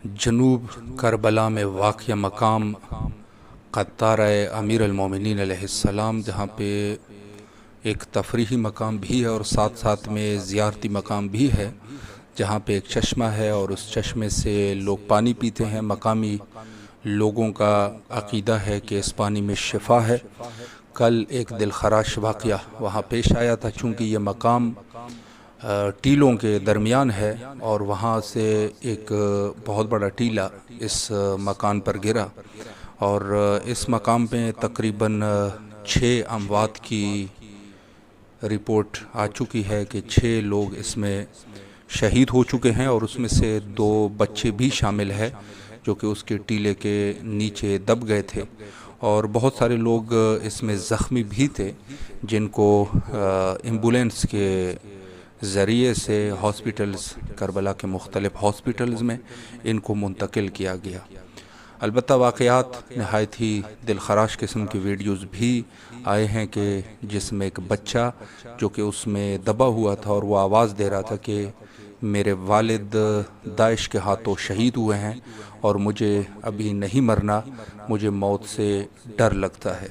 جنوب کربلا میں واقع مقام قطارہ امیر المومنین علیہ السلام، جہاں پہ ایک تفریحی مقام بھی ہے اور ساتھ ساتھ میں زیارتی مقام بھی ہے، جہاں پہ ایک چشمہ ہے اور اس چشمے سے لوگ پانی پیتے ہیں۔ مقامی لوگوں کا عقیدہ ہے کہ اس پانی میں شفا ہے۔ کل ایک دلخراش واقعہ وہاں پیش آیا تھا، چونکہ یہ مقام ٹیلوں کے درمیان ہے اور وہاں سے ایک بہت بڑا ٹیلا اس مکان پر گرا، اور اس مقام پہ تقریباً 6 اموات کی رپورٹ آ چکی ہے کہ 6 لوگ اس میں شہید ہو چکے ہیں، اور اس میں سے 2 بچے بھی شامل ہیں جو کہ اس کے ٹیلے کے نیچے دب گئے تھے، اور بہت سارے لوگ اس میں زخمی بھی تھے جن کو ایمبولینس کے ذریعے سے ہاسپٹلز، کربلا کے مختلف ہاسپٹلز میں ان کو منتقل کیا گیا۔ البتہ واقعات نہایت ہی دلخراش قسم کی ویڈیوز بھی آئے ہیں کہ جس میں ایک بچہ جو کہ اس میں دبا ہوا تھا اور وہ آواز دے رہا تھا کہ میرے والد داعش کے ہاتھوں شہید ہوئے ہیں اور مجھے ابھی نہیں مرنا، مجھے موت سے ڈر لگتا ہے۔